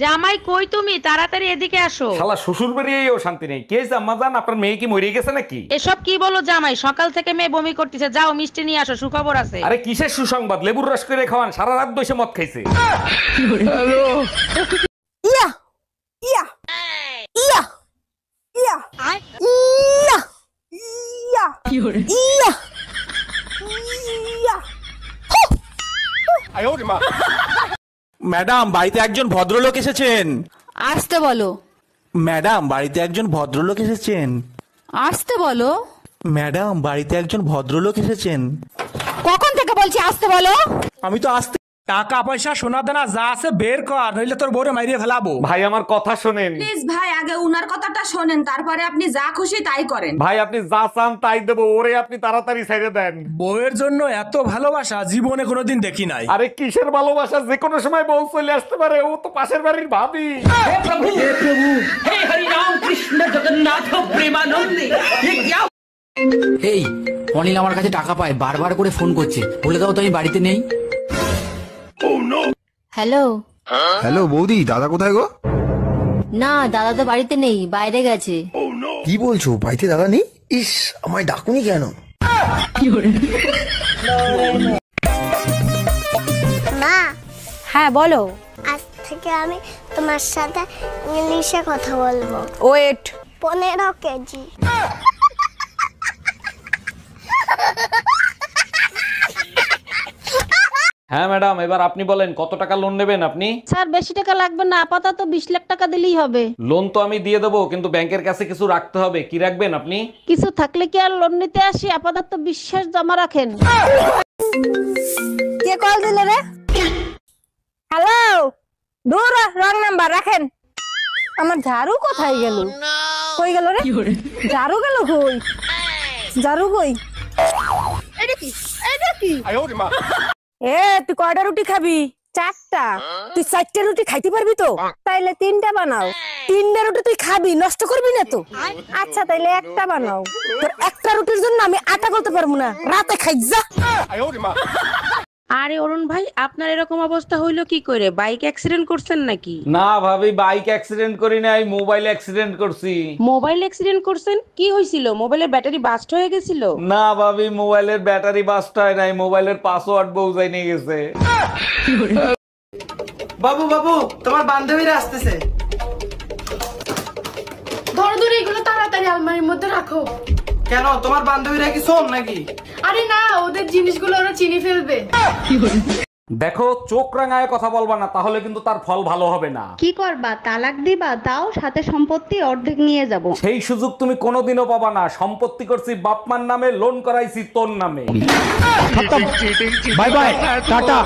জামাই কই তুমি? তাড়াতাড়ি এদিকে আসো। শালা শ্বশুর বাড়িয়েও শান্তি নেই। কে জাম্মা জান, আপনার মেয়ে কি মরে গেছে নাকি? এসব কি বলো জামাই? সকাল থেকে মেয়ে বমি করতেছে, যাও মিষ্টি নিয়ে আসো, সুখবর আছে। আরে কিসের সুসংবাদ? লেবুর রস করে খাওয়ান, সারা রাত বসে মদ খাইছে। ইয়া ইয়া ইয়া ইয়া ইয়া ইয়া ইয়া ইয়া ম্যাডাম, বাড়িতে একজন ভদ্রলোক এসেছেন। আসতে বলো। ম্যাডাম, বাড়িতে একজন ভদ্রলোক এসেছেন। আসতে বলো। ম্যাডাম, বাড়িতে একজন ভদ্রলোক এসেছেন। কখন থেকে বলছি আসতে বলো? আমি তো আসতে। টাকা পয়সা সোনা দানা যা আছে বের কর, নইলে তোর বউরে মাইরিয়ে ফেলাবো। ভাই আমার কথা শোনেন। প্লিজ ভাই, আগে উনার কথাটা শোনেন, তারপরে আপনি যা খুশি তাই করেন। ভাই আপনি যা চান তাই দেবো, ওরে আপনি তাড়াতাড়ি ছেড়ে দেন। বউয়ের জন্য এত ভালোবাসা জীবনে কোনোদিন দেখি নাই। আরে কিসের ভালোবাসা? যে কোনো সময় বউ চলে আসতে পারে, ও তো পাশের বাড়ির ভাবি। এই অনিল আমার কাছে টাকা পায়, বারবার করে ফোন করছে, বলে দাও তো আমি বাড়িতে নেই। হ্যালো। হ্যালো বৌদি, দাদা কোথায় গো? না, দাদা তো বাড়িতে নেই, বাইরে গেছে। কি বলছো, বাড়িতে দাদা নেই? ইস, আমায় ডাকুনি কেন? মা। হ্যাঁ বলো। আজ থেকে আমি তোমার সাথে ইংলিশে কথা বলবো। ওয়েট। 15 কেজি। হ্যাঁ ম্যাডাম, এবার আপনি বলেন কত টাকা লোন নেবেন আপনি? স্যার বেশি টাকা লাগবে না, আপাতত 20 লাখ টাকা দিলেই হবে। লোন তো আমি দিয়ে দেবো, কিন্তু ব্যাংকের কাছে কিছু রাখতে হবে। কি রাখবেন আপনি? কিছু থাকলে কি আর লোন নিতে আসি? আপাতত বিশ্বাস জমা রাখেন। কে কল দিল রে? হ্যালো। দূর, রং নাম্বার রাখেন। আমার ঝাড়ু কোথায় গেল? কই গেল রে? ঝাড়ু গেল কই? ঝাড়ু কই? এটা কি? এটা কি? এ তুই কয়টা রুটি খাবি? 4টা। তুই 4টা রুটি খাইতে পারবি তো? তাইলে 3টা বানাও। 3টা রুটি তুই খাবি, নষ্ট করবি না তো? আচ্ছা তাইলে একটা বানাও। তোর একটা রুটির জন্য আমি আটা করতে পারবো না, রাতে খাই যা। আরে অরুণ ভাই, আপনার এরকম অবস্থা হইলো কি করে? বাইক অ্যাক্সিডেন্ট করছেন নাকি? না ভাবি, বাইক অ্যাক্সিডেন্ট করি নাই, মোবাইল অ্যাক্সিডেন্ট করছি। মোবাইল অ্যাক্সিডেন্ট করছেন? কি হয়েছিল? মোবাইলের ব্যাটারি বাস্ট হয়ে গেছিল? না ভাবি, মোবাইলের ব্যাটারি বাস্ট হয় নাই, মোবাইলের পাসওয়ার্ড বউ যাই নিয়ে গেছে। বাবু বাবু, তোমার বান্ধবীরা আসতেছে। ধরো ধরো, এগুলো তাড়াতাড়ি আলমারির মধ্যে রাখো। কেন, তোমার বান্ধবীরা কি শোন নাকি? আরে না, ওদের জিনিসগুলো ওরা চিনি ফেলবে। দেখো, চোখ রাঙায় কথা বলবা না, তাহলে কিন্তু তার ফল ভালো হবে না। কি করবা? তালাক দিবা? দাও, সাথে সম্পত্তি অর্ধেক নিয়ে যাব। সেই সুযোগ তুমি কোনোদিনও পাবা না। সম্পত্তি করছি বাপমার নামে, লোন করাইছি তোর নামে। Bye bye, tata.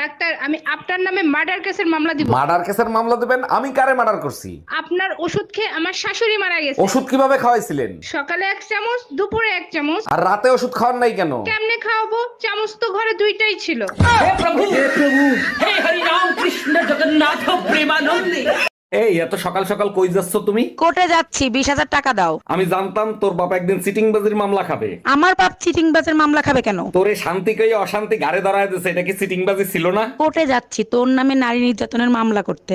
ডাক্তার, আমি আপনার নামে মার্ডার কেসের মামলা দিব। মার্ডার কেসের মামলা দিবেন? আমি কারে মার্ডার করছি? আপনার ওষুধ খেয়ে আমার শাশুড়ি মারা গেছে। ওষুধ কিভাবে খাওয়াইছিলেন? সকালে 1 চামচ, দুপুরে 1 চামচ। আর রাতে ওষুধ খাওয়ার নাই কেন? কেমনে খাওয়াবো? চামচ তো ঘরে 2টাই ছিল। এই এত সকাল সকাল কই যাচ্ছ তুমি? কোর্টে যাচ্ছি, 20,000 টাকা দাও। আমি জানতাম তোর বাবা একদিন চিটিংবাজির মামলা খাবে। আমার বাপ চিটিংবাজের মামলা খাবে কেন? তোরে শান্তি কই অশান্তি ঘাড়ে ধরায় দিছে, এটা কি চিটিংবাজি ছিল না? কোর্টে যাচ্ছি তোর নামে নারী নির্যাতনের মামলা করতে।